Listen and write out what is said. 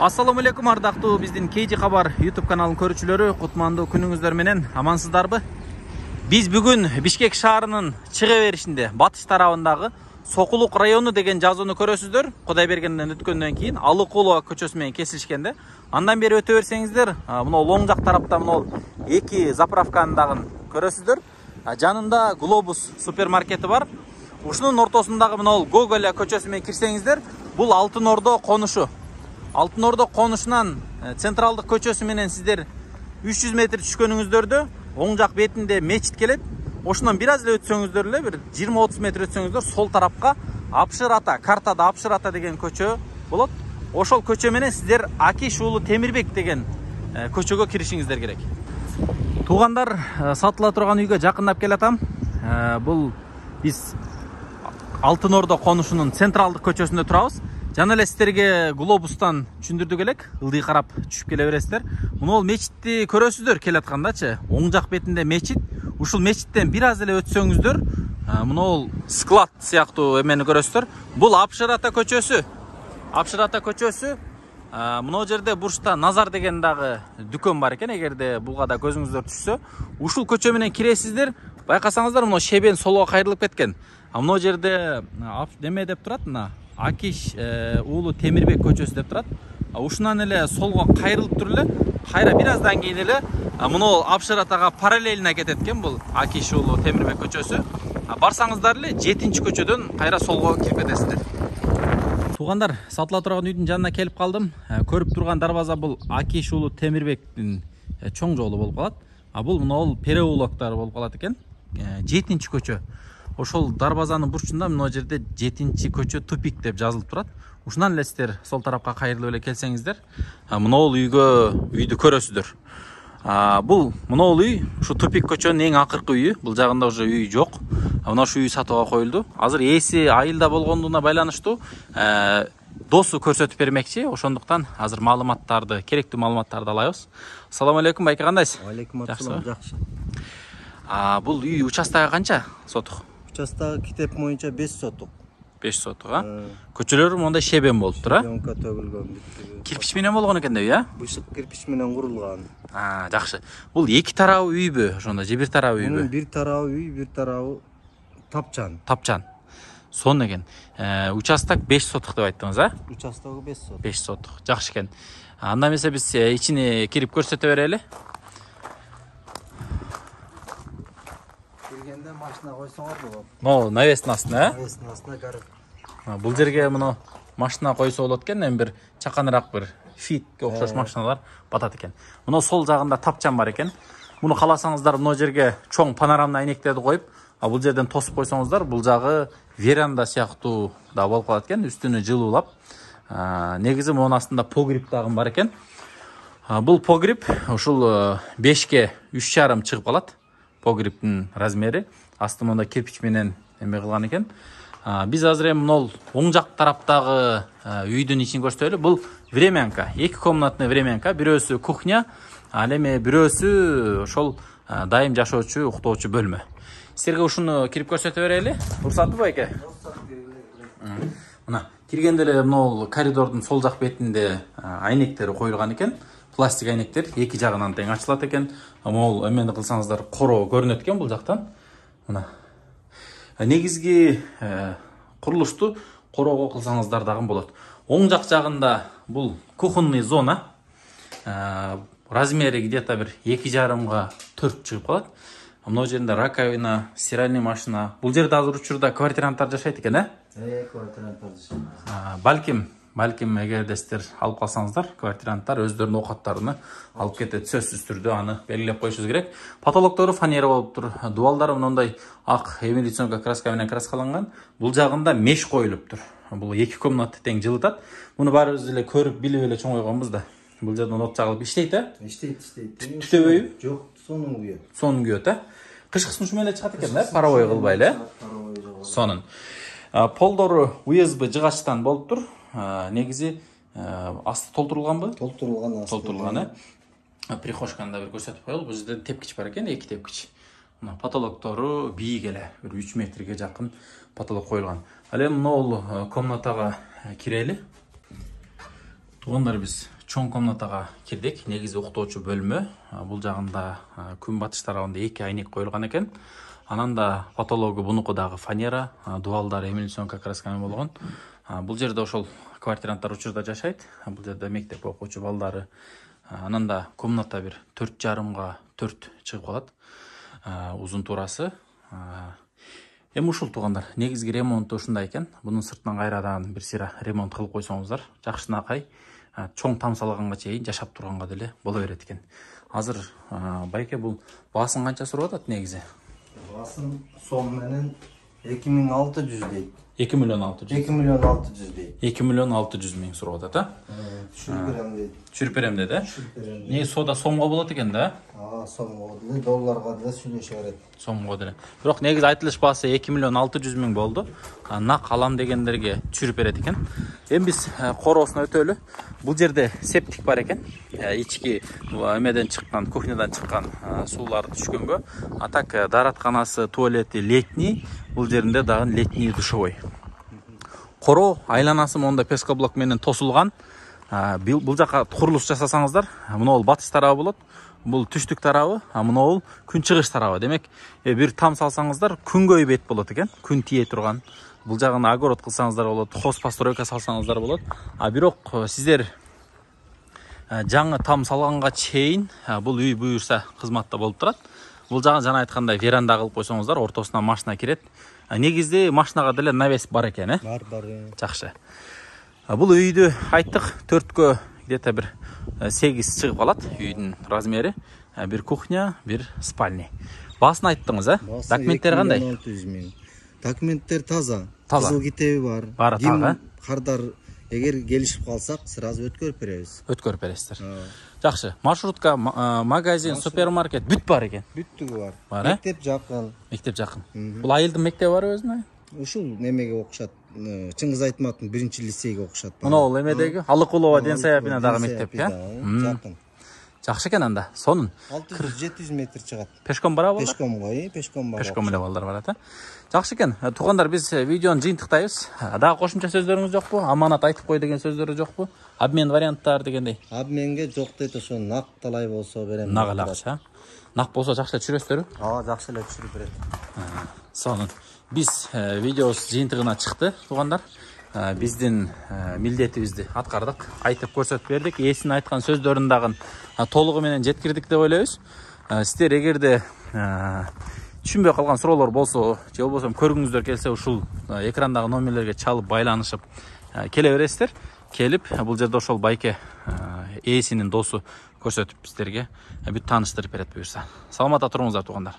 Assalamu алейкум ардактуу биздин KG Кабар YouTube каналынын көрүүчүлөрү, кутмандуу күнүңүздөр менен амансыздарбы? Биз бүгүн Бишкек шаарынын чыга беришинде батыш тарабындагы Сокулук району деген жазууну көрөсүздөр. Кудайбергенден өткөндөн кийин Алыкулова көчөсү менен кесилишкенде. Андан бери өтө берсеңиздер, мына оң жак тарапта мына эки заправканы дагы көрөсүздөр. Жанында Глобус супермаркети бар. Ушунун ортосундагы мына Гоголя көчөсү менен кирсеңиздер, бул Алтын Ордо конушу. Алтын Ордо конушунан централдык көчөсү менен сиздер 300 метр түшкөнүңүздөрдө оң жак бетинде мечит келет. Ошондон бир аз эле өтсөңүздөр эле, бир 20-30 метр өтсөңүздөр сол тарапка Апшыр ата, картада Апшыр ата деген көчө болот. Ошол көчө менен сиздер Акиш уулу Темирбек деген көчөгө киришиңиздер керек. Туугандар, сатыла турган үйгө жакындап келатам. Бул биз Алтын Ордо конушунун централдык көчөсүндө турабыз. Жана эле сиздерге Глобустан түшүндүрдүк элек, ылдый карап түшүп келе бересиздер. Мына мечитти көрөсүздөр келаткандачы. Оң жак бетинде мечит. Ушул мечиттен бир аз эле өтсөңүздөр, мына склад сыяктуу эмени көрөсүздөр. Бул Апшыр ата көчөсү. Апшыр ата көчөсү. Мына жерде бурчта Назар деген дагы дүкөн бар экен. Эгерде буга да көзүңүздөр түшсө, ушул көчө менен киресиздер. Байкасаңыздар, мына шебен солго кайрылып кеткен. Мына жерде неме деп турат, мына Акиш уулу Темирбек көчөсү деп турат. Ушунан эле солго кайрылып туруп эле, кайра бир аздан кийин эле мына Апшыр атага параллельно кетет экен бул Акиш уулу Темирбек көчөсү. Барсаңыздар эле 7-чи көчөдөн кайра солго кирип кетесиздер. Туугандар, сатыла турган үйдүн жанына келип калдым. Көрүп турган дарбаза бул Акиш уулу Темирбектин чоң жолу болуп калат. Бул мына переулоктор болуп калат экен. 7-чи көчө. Ошол дарбазанын бурчунда мына жерде 7-чи көчө тупик деп жазылып турат. Ушунан эле сиздер сол тарапка кайрылып эле келсеңиздер, мына үйдү көрөсүздөр. Бул мына үй ушу тупик көчөнүн эң акыркы үйү. Бул жагында уже үй жок. Мына ушу үй сатууга коюлду. Азыр ээси айылда болгондугуна байланыштуу досу көрсөтүп бермекчи. Ошондуктан азыр маалыматтарды, керектүү маалыматтарды алабыз. Ассаламу алейкум, байке кандайсыз? Алейкум ассалам, жакшы. Бул үй участогу канча сотук? Участогу китеп боюнча 5 сотук. 5 сотук, Көчөлөр мондай шебен болуптур, Шебенка төгүлгөн. Кирпич менен болгон экен да үй, Бышык кирпич менен курулган. Жакшы. Бул эки тарабы үйбү, ошондо же бир тарабы үйбү? Бир тарабы үй, бир тарабы тапчан. Тапчан. Сонун экен. Участок 5 сотук деп айттыңыз, Участогу 5 сотук. 5 сотук. Жакшы экен. Анда эмесе биз ичине кирип көрсөтө берели. Киргенде машина койсоңор болот. Мына навестин астына, Навестин астына гарып. Бул жерге мына машина койсо болот экен, эми бир чаканыраак бир фитке окшош машиналар батат экен. Мына сол жагында тапчан бар экен. Муну кааласаңыздар мына жерге чоң панорамный айнектерди коюп, бул жерден тосуп койсоңуздар, бул жагы веранда сыяктуу да болуп калат экен, үстүнү жылуулап. Негизи мунун астында погреб дагы бар экен. Бул погреб ушул 5ке 3,5 чыгып калат. Погребтин размери. Асты мында кирпич менен эме кылган экен. Биз азыр эми мына оң жак тараптагы үйдүн ичин көрсөтөлү. Бул времянка, 2 комнатный времянка, бирөөсү кухня, ал эми бирөөсү ошол дайым жашоочу, уктоочу бөлмө. Силерге ушуну кирип көрсөтө берели. Уруксатбы байке? Мына киргенде эле мына коридордун сол жак бетинде айнектери коюлган экен. Пластик айнектер эки жагынан тең ачылат экен. Могул эмени кылсаңыздар коро көрүнөт экен бул жактан. Мына негизги курулушту корого кылсаңыздар дагы болот. Оң жак жагында бул кухонный зона. Размери где-то бир 2,5 4 чыгып калат. Мына жеринде раковина, стиральный машина. Бул жерде азыр учурда квартиранттар жашайт экен, Квартиранттар жашайт. Балким эгерде сиздер алып калсаңыздар, квартиранттар өздөрүнүн оокаттарын алып кетет. Сөзсүз түрдө аны белгилеп коюшубуз керек. Потолоктору фанера болуптур. Дубалдары мындай ак эмилиционка краска менен краскаланган. Бул жагында меш коюлуптур. Бул 2 комнатты тең жылытат. Муну баарыбыз эле көрүп билип эле чоңойгонбуз да. Бул жерден от жагылып иштейт, Иштейт. Түтөбөйбү? Жок, сонун күйөт. Сонун күйөт, Кышкысын ушу менен чыгат экен, паровой кылбай эле. Сонун. Полдору USB жыгачтан болуптур. Негизи асты толтурулганбы? Толтурулган асты. Толтурулган, Прихожканы да бир көрсөтүп коелу. Бул жерде тепкич бар экен, 2 тепкич. Мына потолоктору бийик эле, бир 3 метрге жакын потолок коюлган. Ал эми мына комнатага кирели. Туугандар, биз чоң комнатага кирдик. Негизи уктоочу бөлмө. Бул жагында күн батыш тарабында 2 айнек коюлган экен. Анан да потологу бунуку дагы фанера, дуалдар эмилсионка красками болгон. Бул жерде ошол квартиранттар учурда жашайт. Бул жерде мектеп окуучу балдары. Анан да комната бир 4,5 4 чыгып калат. Узун турасы. Эми ушул туугандар, негизги ремонту ушундай экен. Бунун сыртынан кайрадан бир сыйра ремонт кылып койсоңуздар, жакшынакай чоң там салганга чейин жашап турганга деле боло берет экен. Азыр байке бул баасын канча сурап атат негизи? Баасын сом менен 2600 дейт. 2 миллион 600. 2 миллион 600 дейт. 2 миллион 600 миң сурап атат, Түшүрүп берем дейт. Түшүрүп берем деди. Түшүрүп берем. Не сода сомго болот экен да? Сомго деле долларга деле сүйлөшө берет. Сомго деле. Бирок негизи айтылыш баасы 2 миллион 600 миң болду. Нак алам дегендерге түшүрүп берет экен. Эми биз короосуна өтөлү. Бул жерде септик бар экен. Ички эмеден чыккан, кухнядан чыккан суулар түшкөнгө. А так дааратканасы, туалети летний. Бул жеринде дагы летний душевой. Короо айланасы монда пескоблок менен тосулган. Бул жака курулуш жасасаңыздар, мына батыш тарабы болот. Бул түштүк тарабы, мына күн чыгыш тарабы. Демек, бир там салсаңыздар, күнгөй бет болот экен. Күн тие турган. Бул жагын огород кылсаңыздар болот, хозпостройка салсаңыздар болот. Бирок сиздер жаңы там салганга чейин бул үй буюрса кызматта болуп турат. Бул жагын жана айткандай веранда кылып койсоңуздар, ортосуна машина кирет. Негизде машинага деле навес бар экен, Бар. Жакшы. Бул үйдү айттык 4кө где-то бир 8 чыгып калат үйдүн размери. Бир кухня, бир спальня. Баасын айттыңыз, Документтери кандай? 600 миң. Документтер таза. Таза. Кызыл китеби бар. Баары так, Кардар эгер келишип калсак, сразу өткөрүп беребиз. Өткөрүп бересиздер. Жакшы. Маршрутка, магазин, супермаркет бүт бар экен. Бүттүгү бар. Бар, Мектеп жакын. Мектеп жакын. Бул айылдын мектеби бар өзүнө? Ушул немеге окушат. Чыңгыз Айтматовдун 1-лицейге окушат. Мына ол эмедеги Алыкулова ден саябына дагы мектеп, Жакын. Жакшы экен анда. Сонун 600-700 метр чыгат. Пешком барабы? Пешком бар. Пешком эле балдар барат, Жакшы экен. Туугандар, биз видеону жыйынтыктайбыз. Дагы кошумча сөздөрүңүз жокпу? Аманат айтып кой деген сөздөрү жокпу? Обмен варианттар дегендей. Обменге жок дейт, ошо нак талай болсо берем. Нак эле акча. Нак болсо жакшы эле түшүрөсүздөр? Жакшы эле түшүрүп берет. Сонун. Биз видеобуз жыйынтыгына чыкты, туугандар. Биздин милдетибизди аткардык, айтып көрсөтүп бердик. Эсин айткан сөздөрүн дагы толугу менен жеткирдик деп ойлойбуз. Сиздер эгерде түшүнбөй калган суроолор болсо, же болбосо көргүңүздөр келсе, ушул экрандагы номерлерге чалып байланышып келе бересиздер. Келип, бул жерде ошол байке ээсинин досу көрсөтүп сиздерге бүт тааныштырып берет буюрса. Саламатта туруңуздар, туугандар.